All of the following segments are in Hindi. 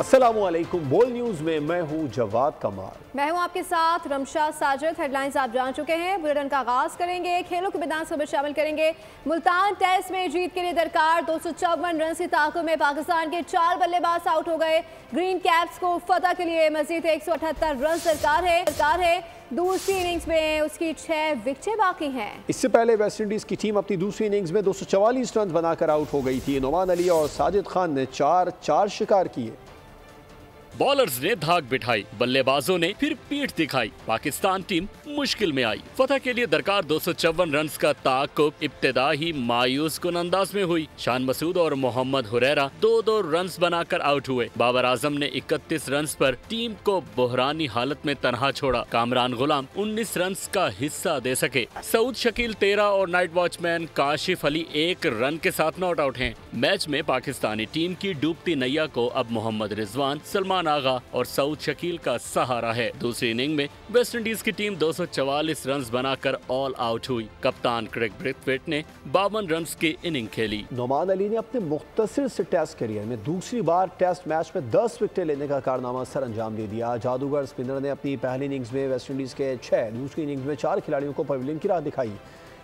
अस्सलामुअलैकुम। बोल न्यूज में मैं हूं जवाद कमाल। मैं हूं आपके साथ रमशा साजिद। हेडलाइंस आप जान चुके हैं। बुलेटिन का आगाज करेंगे। खेलों की मैदान खबर शामिल करेंगे। मुल्तान टेस्ट में जीत के लिए दरकार 254 रन की ताकत में पाकिस्तान के 4 बल्लेबाज आउट हो गए। ग्रीन कैप्स को फतह के लिए मजीद 178 रन दरकार है। दूसरी इनिंग्स में उसकी 6 विकेटें बाकी हैं। इससे पहले वेस्टइंडीज की टीम अपनी दूसरी इनिंग्स में 244 रन बनाकर आउट हो गई थी। नोमान अली और साजिद खान ने 4 शिकार किए। बॉलर्स ने धाक बिठाई, बल्लेबाजों ने फिर पीठ दिखाई। पाकिस्तान टीम मुश्किल में आई। फतह के लिए दरकार 254 रन का ताक़ुब इब्तिदा ही मायूस कुन अंदाज में हुई। शान मसूद और मोहम्मद हुरैरा 2-2 रन बनाकर आउट हुए। बाबर आजम ने 31 रन पर टीम को बहरानी हालत में तनहा छोड़ा। कामरान गुलाम 19 रन का हिस्सा दे सके। सऊद शकील 13 और night watchman Kashif Ali 1 run के साथ नॉट आउट हैं। मैच में पाकिस्तानी टीम की डूबती नैया को अब मोहम्मद रिजवान, सलमान आगा और सऊद शकील का सहारा है। दूसरी इनिंग में वेस्टइंडीज की टीम 244 रन बनाकर ऑल आउट हुई। कप्तान क्रेग ब्रेथवेट ने 52 रन की इनिंग खेली। नोमान अली ने अपने मुख्तसर से टेस्ट करियर में दूसरी बार टेस्ट मैच में 10 विकेटें लेने का कारनामा सर अंजाम दे दिया। जादूगर स्पिनर ने अपनी पहली इनिंग्स में वेस्टइंडीज के 6, दूसरी इनिंग्स में 4 खिलाड़ियों को पवेलियन की राह दिखाई।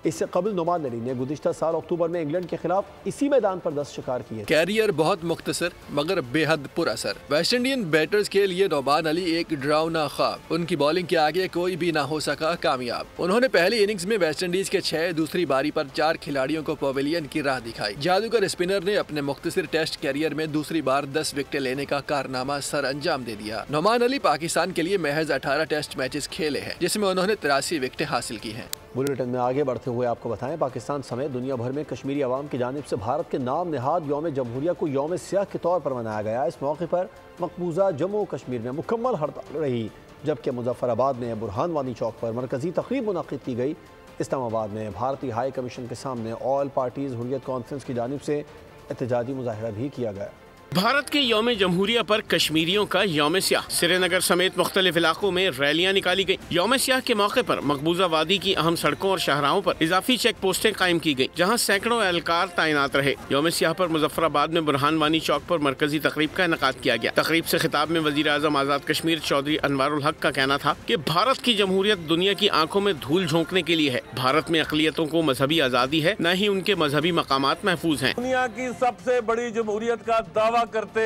इससे कबल नोमान अली ने गुज़िश्ता साल अक्टूबर में इंग्लैंड के खिलाफ इसी मैदान पर 10 शिकार किए। कैरियर बहुत मुख्तसर मगर बेहद पुरअसर। वेस्ट इंडियन बैटर्स के लिए नोमान अली एक डरावना ख्वाब। उनकी बॉलिंग के आगे कोई भी ना हो सका कामयाब। उन्होंने पहली इनिंग्स में वेस्ट इंडीज के 6, दूसरी बारी पर 4 खिलाड़ियों को पवेलियन की राह दिखाई। जादूगर स्पिनर ने अपने मुख्तसर टेस्ट कैरियर में दूसरी बार 10 विकेटें लेने का कारनामा सर अंजाम दे दिया। नोमान अली पाकिस्तान के लिए महज 18 टेस्ट मैचेस खेले हैं, जिसमें उन्होंने 83 विकेटें हासिल की हैं। बुलेटिन में आगे बढ़ते हुए आपको बताएं, पाकिस्तान समेत दुनिया भर में कश्मीरी अवाम की जानिब से भारत के नाम निहाद यौम जमहूरिया को यौम सियाह के तौर पर मनाया गया। इस मौके पर मकबूजा जम्मू कश्मीर में मुकम्मल हड़ताल रही, जबकि मुजफ्फराबाद में बुरहान वानी चौक पर मरकजी तकरीब मुनक़िद की गई। इस्लामाबाद में भारतीय हाई कमीशन के सामने ऑल पार्टीज़ हुर्रियत कॉन्फ्रेंस की जानिब से एहतजाजी मुजाहिरा भी किया गया। भारत के यौम जमहूरिया पर कश्मीरियों का यौम सियाह। श्रीनगर समेत मुख्तलिफ इलाकों में रैलियां निकाली गई। यौम सियाह के मौके पर मकबूजा वादी की अहम सड़कों और शाहराहों पर इजाफी चेक पोस्टें कायम की गई, जहां सैकड़ों एहलकार तैनात रहे। यौम सियाह पर मुजफ्फराबाद में बुरहान वानी चौक पर मरकजी तकरीब का इनेकाद किया गया। तकरीब से खिताब में वजीर आज़म आज़ाद कश्मीर चौधरी अनवारुल हक का कहना था कि भारत की जमहूरियत दुनिया की आंखों में धूल झोंकने के लिए है। भारत में अक़लियतों को मजहबी आज़ादी है, न ही उनके मजहबी मकामात महफूज हैं। दुनिया की सबसे बड़ी जमहूरियत का दावा करते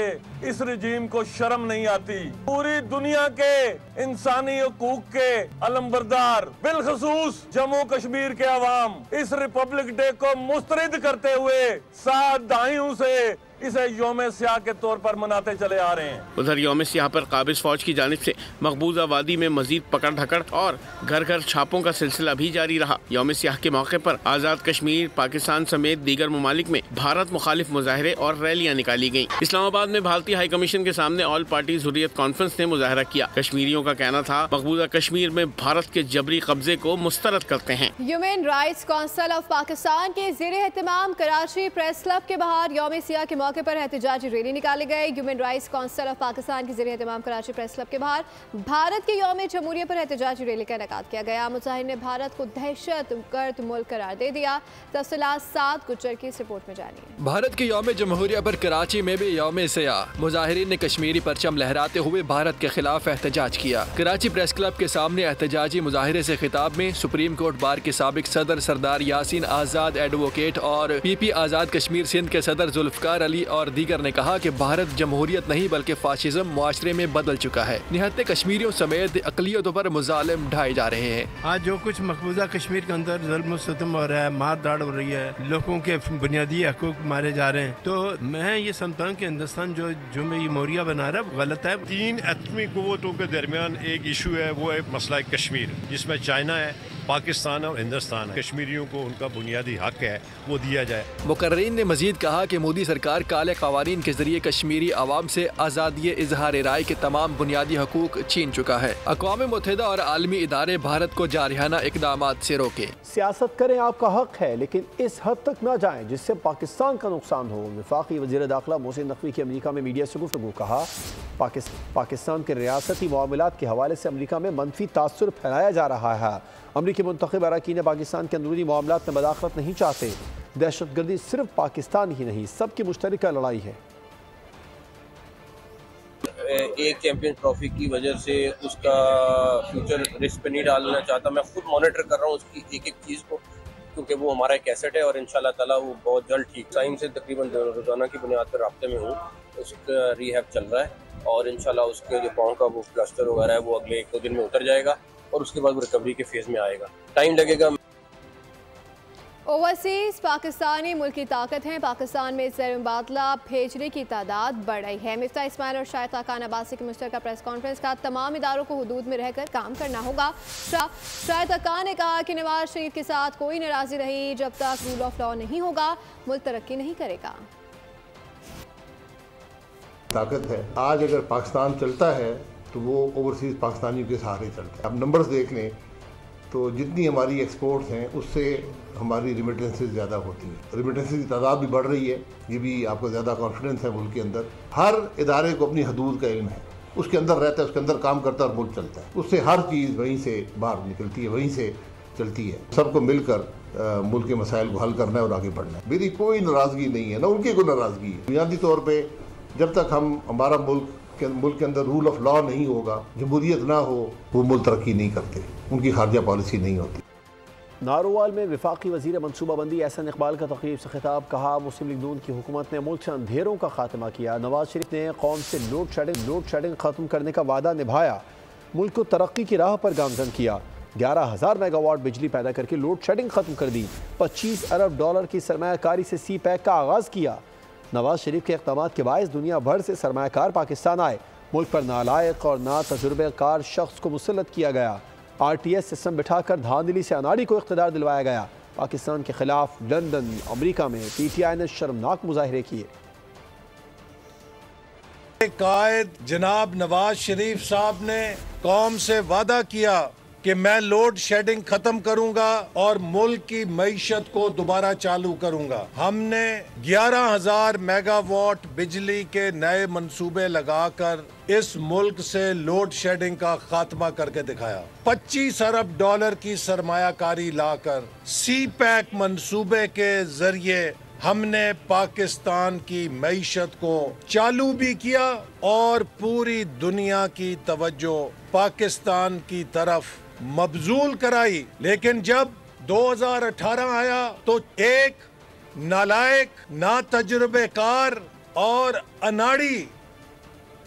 इस रजीम को शर्म नहीं आती। पूरी दुनिया के इंसानी हकूक के अलमबरदार बिलखसूस जम्मू कश्मीर के अवाम इस रिपब्लिक डे को मुस्तरद करते हुए 7 दहाइयों से इसे यौम सियाह के तौर पर मनाते चले आ रहे हैं। उधर यौम सियाह पर काबिज फौज की जानिब से मकबूजा वादी में मजीद पकड़ धकड़ और घर घर छापों का सिलसिला भी जारी रहा। यौम सियाह के मौके पर आज़ाद कश्मीर, पाकिस्तान समेत दीगर ममालिक में भारत मुखालिफ मुजाहरे और रैलियां निकाली गयी। इस्लामाबाद में भारतीय हाई कमीशन के सामने ऑल पार्टीज हुर्रियत कॉन्फ्रेंस ने मुजाहरा किया। कश्मीरियों का कहना था मकबूजा कश्मीर में भारत के जबरी कब्जे को मुस्तरद करते हैं। Human rights council of Pakistan के ज़ेरे एहतमाम कराची प्रेस क्लब के बाहर यौम सियाह के मौके पर एहतजाजी रैली निकाली गई। Human rights council of Pakistan के ज़ेरे एहतमाम कराची प्रेस क्लब के बाहर भारत के यौम जमहूरिया पर एहतजाजी रैली का इनेकाद किया गया। मुजाहिर ने भारत को दहशत गर्द मुल्क करार दे दिया। तफसीलात 7 गुज्जर की इस रिपोर्ट में जानिए। भारत के यौम जमहूरिया पर कराची में भी यौम सियाह। मुजाहिरीन ने कश्मीरी परचम लहराते हुए भारत के खिलाफ एहतजाज किया। कराची प्रेस क्लब के सामने एहतजाजी मुजाहिरे से खिताब में सुप्रीम कोर्ट बार के साबिक सदर सरदार यासीन आज़ाद एडवोकेट और PP आज़ाद कश्मीर सिंध के सदर जुल्फकार अली और दीगर ने कहा कि भारत जमहूरियत नहीं बल्कि फाशिज्म मुआशरे में बदल चुका है। निहत्ते कश्मीरियों समेत अक़लियतों पर मुजालिम ढाए जा रहे हैं। आज जो कुछ मकबूजा कश्मीर के अंदर जुल्म सितम हो रहा है, मार दाड़ हो रही है, लोगों के बुनियादी हकूक मारे जा रहे हैं, तो मैं ये समझता हूँ कि हिंदुस्तान जो में ये मोरिया बना रहा है गलत है। 3 एटमी कुव्वतों के दरमियान एक इशू है, वो है मसला कश्मीर, जिसमें चाइना है, पाकिस्तान और हिंदुस्तान है। कश्मीरियों को उनका बुनियादी हक है वो दिया जाए। मुकर्रीन ने मजीद कहा कि मोदी सरकार काले क़वानीन के जरिए कश्मीरी आवाम से आज़ादी इजहार राय के तमाम बुनियादी हकूक छीन चुका है। अक़वाम मुत्तहिदा और आलमी इदारे भारत को जारहाना इक़दामात से रोके। सियासत करें आपका हक है, लेकिन इस हद तक ना जाएं जिससे पाकिस्तान का नुकसान हो। वफाकी वज़ीर दाखिला मोहसिन नकवी की अमरीका में मीडिया से गुफ्तगू। कहा पाकिस्तान के रियासती मामलात के हवाले से अमरीका में मनफी तासुर फैलाया जा रहा है। अमरीकी मुंतखब अरकान पाकिस्तान के अंदरूनी मामलात में मदाखलत नहीं चाहते। दहशतगर्दी सिर्फ पाकिस्तान ही नहीं, सबकी मुश्तरका लड़ाई है। एक चैंपियन ट्रॉफी की वजह से उसका फ्यूचर रिस्क पे नहीं डालना चाहता। मैं खुद मॉनिटर कर रहा हूँ उसकी एक एक चीज़ को, क्योंकि वो हमारा एक एसेट है और इंशाल्लाह ताला वो बहुत जल्द ठीक। टाइम से तकरीबन रोज़ाना की बुनियाद पर राब्ते में हूँ, उसका रिहैब चल रहा है और इंशाल्लाह उसके जो पाँव का वो प्लास्टर वगैरह है वो अगले 1-2 दिन में उतर जाएगा और उसके बाद वो रिकवरी के फेज़ में आएगा, टाइम लगेगा। ओवरसीज पाकिस्तानी मुल्क की ताकत हैं। पाकिस्तान में ज़र मुबादला भेजने की तादाद बढ़ रही है। मिफ्ता इस्माइल और शाहिद खान अब्बासी की मुश्तरका प्रेस कॉन्फ्रेंस का तमाम इदारों को हुदूद में रहकर काम करना होगा। शाहिद खान ने कहा कि नवाज शरीफ के साथ कोई नाराज़ी रही, जब तक रूल ऑफ लॉ नहीं होगा मुल्क तरक्की नहीं करेगा। ताकत है आज अगर पाकिस्तान चलता है तो वो ओवरसीज पाकिस्तानियों के सहारे चलता है। अब नंबर्स देख लें तो जितनी हमारी एक्सपोर्ट्स हैं उससे हमारी रिमिटेंसेस ज़्यादा होती हैं। रिमिटेंसेस की तादाद भी बढ़ रही है, ये भी आपको ज़्यादा कॉन्फिडेंस है मुल्क के अंदर। हर इदारे को अपनी हदूद का इल्म है, उसके अंदर रहता है, उसके अंदर काम करता है और मुल्क चलता है। उससे हर चीज़ वहीं से बाहर निकलती है, वहीं से चलती है। सबको मिलकर मुल्क के मसाइल को हल करना है और आगे बढ़ना है। मेरी कोई नाराज़गी नहीं है, ना उनकी कोई नाराज़गी है। बुनियादी तौर पर जब तक हमारा मुल्क के अंदर रूल ऑफ लॉ नहीं होगा, जमहूरियत ना हो, वो मुल्क तरक्की नहीं करते, उनकी खारजा पॉलिसी नहीं होती। नारोवाल में वफाकी वज़ीर मनसूबाबंदी एहसन इकबाल का तकरीब से खिताब। कहा मुस्लिम लीग नून की हुकूमत ने मुल्क से अंधेरों का खात्मा किया। नवाज शरीफ ने कौम से लोड शेडिंग ख़त्म करने का वादा निभाया, मुल्क को तरक्की की राह पर गामजन किया। 11,000 मेगावाट बिजली पैदा करके लोड शेडिंग ख़त्म कर दी। 25 अरब डॉलर की सरमायाकारी से सी पैक का आगाज़ किया। नवाज शरीफ के इक़दाम के बायस दुनिया भर से सरमायाकार पाकिस्तान आए। मुल्क पर नालायक और ना तजुर्बेकार शख्स को मुसल्लत किया गया। RTS सिस्टम बिठाकर धांधली से अनाड़ी को इख्तिदार दिलवाया गया। पाकिस्तान के खिलाफ लंदन, अमेरिका में PTI ने शर्मनाक मुजाहिरे किए। कायद जनाब नवाज शरीफ साहब ने कौम से वादा किया कि मैं लोड शेडिंग खत्म करूंगा और मुल्क की मईशत को दोबारा चालू करूंगा। हमने 11,000 मेगावाट बिजली के नए मंसूबे लगाकर इस मुल्क से लोड शेडिंग का खात्मा करके दिखाया। 25 अरब डॉलर की सरमायाकारी लाकर सी पैक मंसूबे के जरिए हमने पाकिस्तान की मईशत को चालू भी किया और पूरी दुनिया की तवज्जो पाकिस्तान की तरफ मबजूल कराई। लेकिन जब 2018 आया तो एक नालायक, ना तजुर्बेकार और अनाड़ी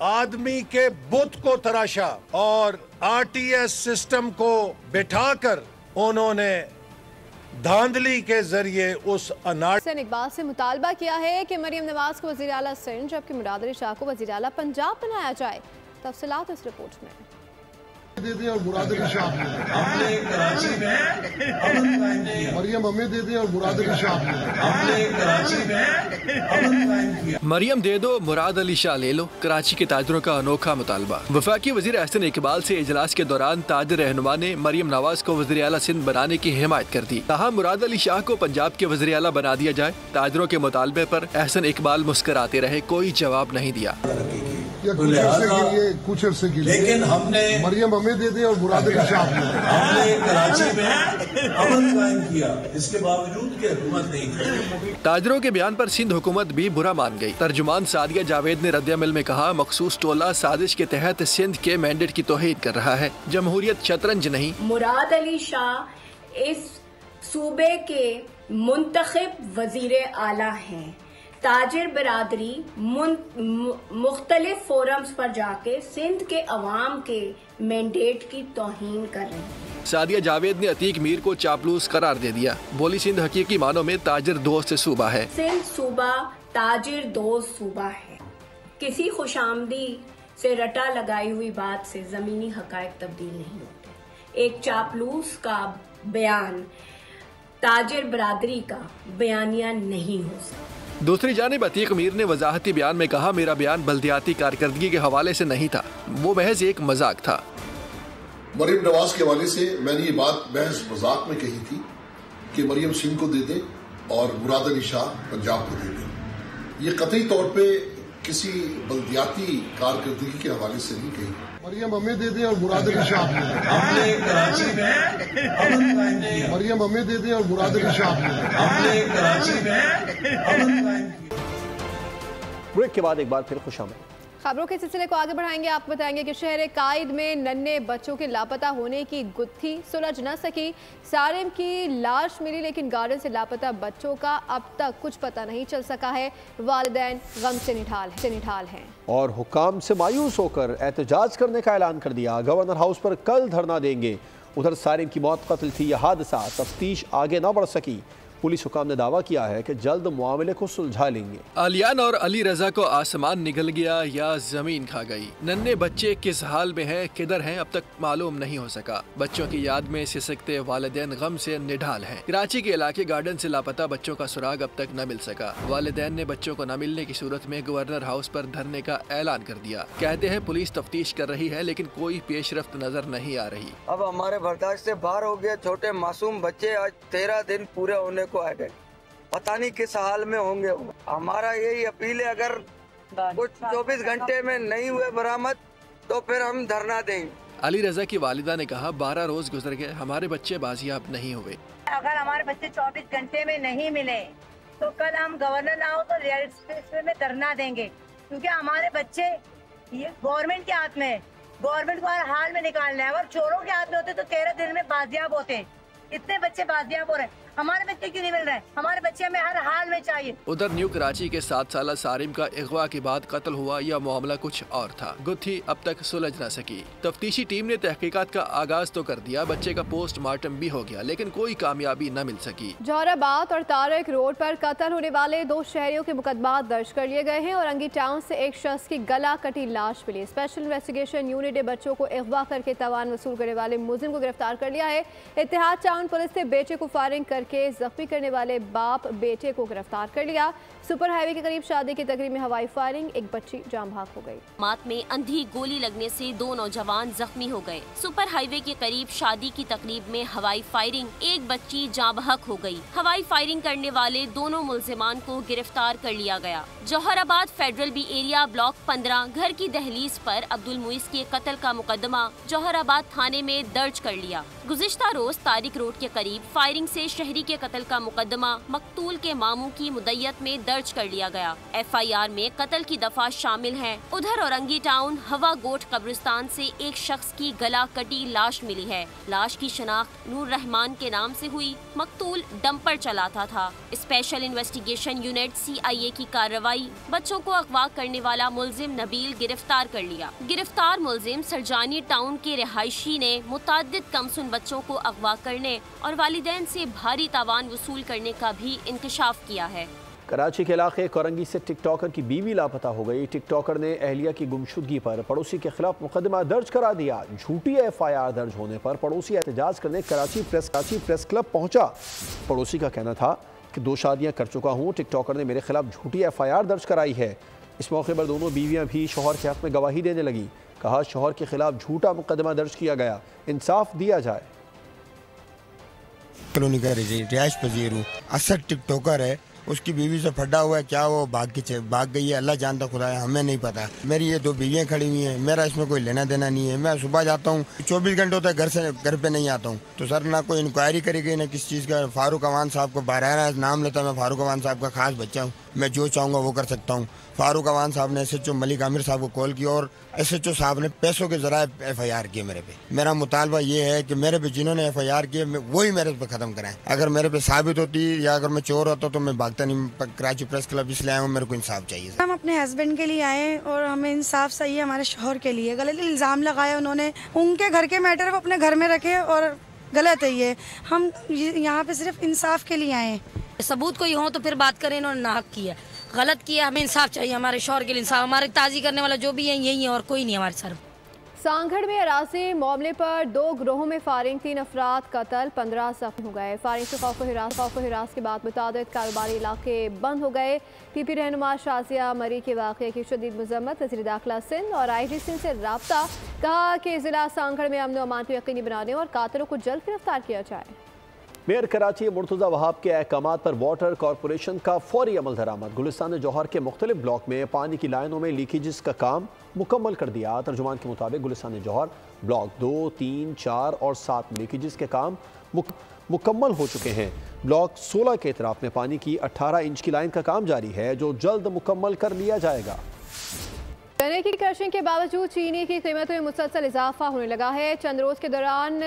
आदमी के बुत को तराशा और RTS सिस्टम को बिठाकर उन्होंने धांधली के जरिए उस एहसन इकबाल से मुतालबा किया है कि मरियम नवाज को वज़ीर आला सिंध जबकि मुराद अली शाह को वज़ीर आला पंजाब बनाया जाए। तफसीलात इस रिपोर्ट में। दे दें और मुराद अली शाह हमने कराची में अमन कायम किया। मरियम हमें दे दें और मुराद अली शाह हमने कराची में अमन कायम किया। मरियम दे दो, मुराद अली शाह ले लो, कराची के ताजरों का अनोखा मुतालबा। वफाकी वज़ीर एहसन इकबाल से इजलास के दौरान ताजर रहनुमा ने मरियम नवाज को वज़ीर आला सिंध बनाने की हिमायत कर दी। कहा मुराद अली शाह को पंजाब के वज़ीर आला बना दिया जाए। ताजरों के मुतालबे पर एहसन इकबाल मुस्कराते रहे, कोई जवाब नहीं दिया। कुछ अरसे के लिए लेकिन हमने मरियम हमें दे दे और मुराद अली शाह हमने कराची में अमन कायम किया, इसके बावजूद कि हुकूमत नहीं थी। ताजरों के बयान पर सिंध हुकूमत भी बुरा मान गई। तर्जुमान सादिया जावेद ने रद्द-ए-अमल में कहा मखसूस टोला साजिश के तहत सिंध के मैंडेट की तौहीद कर रहा है, जमहूरियत शतरंज नहीं। मुराद अली शाह इस सूबे के मुंतखब वजीर आला हैं। ताजिर बरादरी मुख्तलिफ फोरम्स पर जाके सिंध के अवाम के मैंडेट की तौहीन कर रहे हैं। सादिया जावेद ने अतीक मीर को चापलूस करार दे दिया। बोली सिंध हकीकी मानों में ताजिर दोस्त सूबा है। सिंध सूबा ताजिर दोस्त सूबा है। किसी खुशामदी से रटा लगाई हुई बात से जमीनी हकायक तब्दील नहीं होते। एक चापलूस का बयान ताजिर बरादरी का बयानिया नहीं हो सकता। दूसरी जानिब अतीक मीर ने वजाहती बयान में कहा मेरा बयान बल्दियाती कारकर्दगी के हवाले से नहीं था, वो महज एक मजाक था। मरियम नवाज के हवाले से मैंने ये बात महज मजाक में कही थी कि मरियम सिंह को दे दे और मुराद अली शाह पंजाब को दे दे। ये कतई तौर पे किसी बल्दियाती कारकर्दगी के हवाले से नहीं कही। मरियम हमें दे दे और मुराद अली शाह हमने कराची में अमन कायम किया। मरियम हमें दे दे और मुराद अली शाह हमने कराची में अमन कायम किया। ब्रेक के बाद एक बार फिर खुशामद। खबरों के सिलसिले को आगे बढ़ाएंगे। आपको बताएंगे कि शहर कायद में नन्हे बच्चों के लापता होने की गुत्थी सुलझ न सकी। सारिम की लाश मिली लेकिन गार्डन से लापता बच्चों का अब तक कुछ पता नहीं चल सका है। वालिदैन गम से निठाल हैं और हुकाम से मायूस होकर एहतजाज करने का ऐलान कर दिया। गवर्नर हाउस पर कल धरना देंगे। उधर सारिम की मौत कत्ल थी या हादसा, तफ्तीश आगे न बढ़ सकी। पुलिस हुकाम ने दावा किया है कि जल्द मामले को सुलझा लेंगे। आलियान और अली रजा को आसमान निगल गया या जमीन खा गई। नन्हे बच्चे किस हाल में हैं, किधर हैं, अब तक मालूम नहीं हो सका। बच्चों की याद में सिसकते वालिदैन गम से निढाल हैं। कराची के इलाके गार्डन से लापता बच्चों का सुराग अब तक न मिल सका। वालिदैन ने बच्चों को न मिलने की सूरत में गवर्नर हाउस पर धरने का ऐलान कर दिया। कहते हैं पुलिस तफ्तीश कर रही है लेकिन कोई पेशरफ्त नजर नहीं आ रही। अब हमारे बर्दाश्त से बाहर हो गया। छोटे मासूम बच्चे आज 13 दिन पूरे होने को आ गए, पता नहीं किस हाल में होंगे। हमारा यही अपील है, अगर कुछ 24 घंटे में नहीं हुए बरामद तो फिर हम धरना देंगे। अली रजा की वालिदा ने कहा 12 रोज गुजर गए, हमारे बच्चे बाजियाब नहीं हुए। अगर हमारे बच्चे 24 घंटे में नहीं मिले तो कल हम गवर्नर हाउस और रियासत में धरना देंगे, क्योंकि हमारे बच्चे ये गवर्नमेंट के हाथ में है। गवर्नमेंट को हर हाल में निकालना है। अगर चोरों के हाथ में होते तो 13 दिन में बाजियाब होते। इतने बच्चे बाजियाब हो रहे हैं, हमारे बच्चे क्यों नहीं मिल रहे हैं? हमारे बच्चे हमें हर हाल में चाहिए। उधर न्यू कराची के 7 साला सारिम का अगवा के बाद कत्ल हुआ, यह मामला कुछ और था। गुत्थी अब तक सुलझ न सकी। तफ्तीशी टीम ने तहकीकात का आगाज तो कर दिया, बच्चे का पोस्टमार्टम भी हो गया, लेकिन कोई कामयाबी न मिल सकी। जौहराबाद और तारक रोड पर कत्ल होने वाले 2 शहरियों के मुकदमा दर्ज कर लिए गए हैं और अंगी टाउन से एक शख्स की गला कटी लाश मिली। स्पेशल इन्वेस्टिगेशन यूनिट ने बच्चों को अगवा करके तावान वसूल करने वाले मुलजिम को गिरफ्तार कर लिया है। इत्तेहाद टाउन पुलिस ने बेटे को फायरिंग करके जख्मी करने वाले बाप बेटे को गिरफ्तार कर लिया। सुपर हाईवे के करीब शादी की तकरीब में हवाई फायरिंग, एक बच्ची जाम भाग हो गई। मात में अंधी गोली लगने से 2 नौजवान जख्मी हो गए। सुपर हाईवे के करीब शादी की तकरीब में हवाई फायरिंग, एक बच्ची जाम भाग हो गई। हवाई फायरिंग करने वाले दोनों मुलजिमान को गिरफ्तार कर लिया गया। Jauharabad federal B area block 15 घर की दहलीज पर अब्दुल मुइस के कत्ल का मुकदमा जौहराबाद थाने में दर्ज कर लिया। गुज़िश्ता रोज तारिक रोड के करीब फायरिंग से शहरी के कत्ल का मुकदमा मकतूल के मामू की मुद्दत में दर्ज कर लिया गया। FIR में कत्ल की दफा शामिल है। उधर औरंगी टाउन हवा गोट कब्रिस्तान से एक शख्स की गला कटी लाश मिली है। लाश की शनाख्त नूर रहमान के नाम से हुई। मकतूल डंपर चलाता था। स्पेशल इन्वेस्टिगेशन यूनिट CIA की कार्रवाई, बच्चों को अगवा करने वाला मुलजिम नबील गिरफ्तार कर लिया। गिरफ्तार मुलजिम सरजानी टाउन के रिहायशी ने मुताद्दिद कमसुन बच्चों को अगवा करने और वालिदैन से भारी तावान वसूल करने का भी इंकशाफ किया है। कराची के इलाके कोरंगी से टिकटॉकर की बीवी लापता हो गई। टिकटॉकर ने अहलिया की गुमशुदगी पर पड़ोसी के खिलाफ मुकदमा दर्ज करा दिया। झूठी FIR दर्ज होने पर पड़ोसी एहतजाज करने कराची प्रेस क्लब पहुंचा। पड़ोसी का कहना था कि 2 शादियां कर चुका हूं, टिकटॉकर ने मेरे खिलाफ झूठी FIR दर्ज कराई है। इस मौके पर दोनों बीवियां भी शौहर के हक में गवाही देने लगी। कहा शौहर के खिलाफ झूठा मुकदमा दर्ज किया गया, इंसाफ दिया जाए। कॉलोनी का रिहायश पजीर हूँ। असद टिकटॉकर है, उसकी बीवी से फटा हुआ है, क्या वो भाग गई है, अल्लाह जानता, खुदा है, हमें नहीं पता। मेरी ये 2 बीवियाँ खड़ी हुई हैं, मेरा इसमें कोई लेना देना नहीं है। मैं सुबह जाता हूँ, 24 घंटे होता है घर पे नहीं आता हूँ। तो सर ना कोई इंक्वायरी करी गई ना किस चीज़ का। फारूक अवान साहब को बारह नाम लेता, मैं फारूक अवान साहब का खास बच्चा हूँ, मैं जो चाहूँगा वो कर सकता हूँ। फारूक अवान साहब ने SHO मलिक आमिर साहब को कॉल किया और SHO साहब ने पैसों के जराए FIR किए मेरे पे। मेरा मुतालबा ये है कि मेरे पे जिन्होंने FIR किए वही मेरे पे ख़त्म कराएं। अगर मेरे पे साबित होती या अगर मैं चोर होता तो मैं भागता नहीं। कराची प्रेस क्लब इसलिए आया हूँ, मेरे को इंसाफ चाहिए। हम अपने हस्बैंड के लिए आए और हमें इंसाफ चाहिए हमारे शौहर के लिए। गलत इल्ज़ाम लगाए उन्होंने, उनके घर के मैटर वो अपने घर में रखे और गलत है ये। हम यहाँ पे सिर्फ इंसाफ के लिए आए हैं। सबूत कोई हो तो फिर बात करें, इन्होंने नाहक किया, गलत किया। हमें इंसाफ चाहिए, हमारे शौहर के लिए इंसाफ। हमारे ताजी करने वाला जो भी है यही है और कोई नहीं हमारे सर। सांगड़ में अराजी मामले पर 2 गिरोहों में फायरिंग, 3 अफराद कत्ल, 15 जख्मी हो गए। फायरिंग से खौफ हिरास के बाद मुतादिद कारोबारी इलाके बंद हो गए। PP रहनुमा शाजिया मरी के वाक़े की शदीद मजम्मत। वज़ीर दाखिला सिंध और IG सिंध से रब्ता, कहा कि ज़िला सांगड़ में अमन व अमान को यकीनी बनाने और कातिलों को जल्द गिरफ्तार किया जाए। मेयर कराची मुर्तज़ा वहाब के अहकामात पर वाटर कॉरपोरेशन का फौरी अमल दरामद। गुलिस्तान जौहर के मुख्तलिफ ब्लॉक में पानी की लाइनों में लीकेजेस का काम मुकम्मल कर दिया। तर्जुमान के मुताबिक गुलिस्तान जौहर ब्लॉक 2, 3, 4 और 7 में लीकेजेस के काम मुकम्मल हो चुके हैं। ब्लॉक 16 के इतराफ में पानी की 18 इंच की लाइन का काम जारी है, जो जल्द मुकम्मल कर लिया जाएगा। गन्ने की क्रशिंग के बावजूद चीनी की कीमतों में मुसलसल इजाफा होने लगा है। चंद रोज के दौरान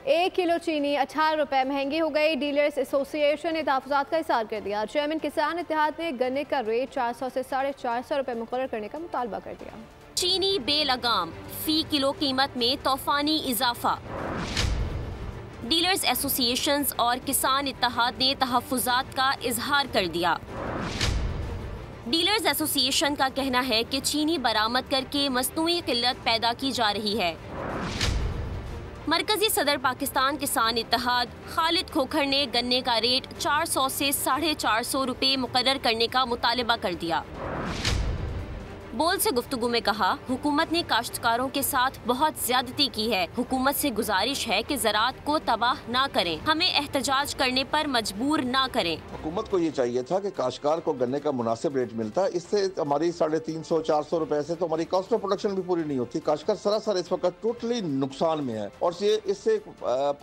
1 किलो चीनी 18 रुपए महंगी हो गई। डीलर्स एसोसिएशन ने तहफ़्फ़ुज़ात का इज़हार कर दिया। चेयरमैन किसान इत्तेहाद ने गन्ने का रेट 400 से 450 रुपए मुकर्रर करने का मुतालबा कर दिया। चीनी बेलगाम, फी किलो कीमत में तूफानी इजाफा। डीलर्स एसोसिएशंस और किसान इत्तेहाद ने तहफ़्फ़ुज़ात का इज़हार कर दिया। डीलर्स एसोसिएशन का कहना है कि चीनी बरामद करके मसनूई किल्लत पैदा की जा रही है। मरकजी सदर पाकिस्तान किसान इत्तेहाद खालिद खोखर ने गन्ने का रेट 400 से 450 रुपए मुकर्रर करने का मुतालबा कर दिया। बोल से गुफ्तगू में कहा, हुकूमत ने काश्तकारों के साथ बहुत ज्यादती की है। हुकूमत से गुजारिश है कि ज़राअत को तबाह ना करें, हमें एहतजाज करने पर मजबूर ना करें। हुकूमत को ये चाहिए था कि काश्तकार को गन्ने का मुनासिब रेट मिलता। इससे हमारी 350-400 रुपए से तो हमारी कॉस्ट ऑफ प्रोडक्शन भी पूरी नहीं होती। काश्तकार सरासर इस वक्त टोटली नुकसान में है। और इससे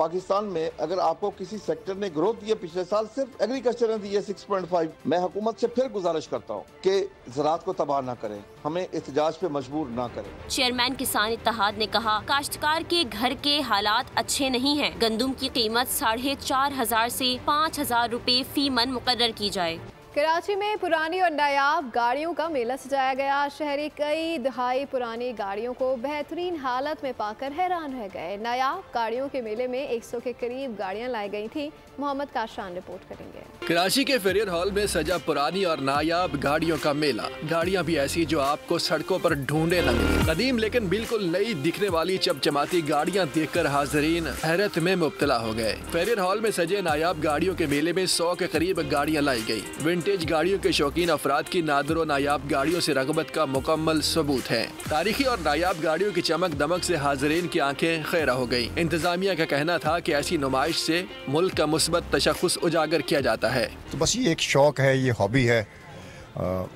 पाकिस्तान में अगर आपको किसी सेक्टर ने ग्रोथ दी पिछले साल, सिर्फ एग्रीकल्चर ने दी है 6.5। मैं हुकूमत से फिर गुजारिश करता हूँ कि ज़राअत को तबाह ना करें, हमें एहतजाज पे मजबूर ना करें। चेयरमैन किसान इत्तेहाद ने कहा, काश्तकार के घर के हालात अच्छे नहीं हैं। गंदुम की कीमत 4,500 से 5,000 रुपए फी मन मुकर्रर की जाए। कराची में पुरानी और नायाब गाड़ियों का मेला सजाया गया। शहरी कई दहाई पुरानी गाड़ियों को बेहतरीन हालत में पाकर हैरान रह गए। नायाब गाड़ियों के मेले में 100 के करीब गाड़ियां लाई गई थी। मोहम्मद काशान रिपोर्ट करेंगे। कराची के फेरियर हॉल में सजा पुरानी और नायाब गाड़ियों का मेला। गाड़ियां भी ऐसी जो आपको सड़कों पर ढूंढने लगे। कदीम लेकिन बिल्कुल नई दिखने वाली चमचमाती गाड़ियां देखकर हाजरीन हैरत में मुब्तला हो गए। फेरियर हॉल में सजे नायाब गाड़ियों के मेले में 100 के करीब गाड़ियां लाई गई। विंटेज गाड़ियों के शौकीन अफराद की नादर और नायाब गाड़ियों से रगबत का मुकम्मल सबूत है। तारीखी और नायाब गाड़ियों की चमक दमक से हाजरीन की आंखें खैरा हो गयी। इंतजामिया का कहना था कि ऐसी नुमाइश से मुल्क का मुस्बत तशख़्ख़ुस उजागर किया जाता है। तो बस ये एक शौक है, ये हॉबी है,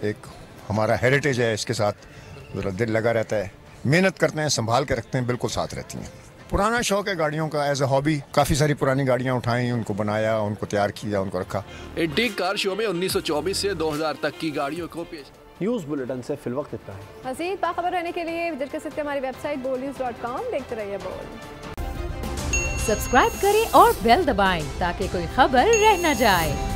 एक हमारा हेरिटेज है। इसके साथ ज़रा दिल लगा रहता है, मेहनत करते हैं, संभाल के रखते हैं, बिल्कुल साथ रहती हैं। पुराना शौक है गाड़ियों का, एज ए हॉबी। काफ़ी सारी पुरानी गाड़ियाँ उठाई, उनको बनाया, उनको तैयार किया, उनको रखा। एंटीक कार शो में 1924 से 2000 तक की गाड़ियों को पेश। न्यूज़ बुलेटिन से फिलवक्त इतना है। मज़ीद बाखबर रहने के लिए विजिट कर सकते हैं हमारी वेबसाइट bolnews.com। देखते रहिए बोल। सब्सक्राइब करें और बेल दबाएं ताकि कोई खबर रह न जाए।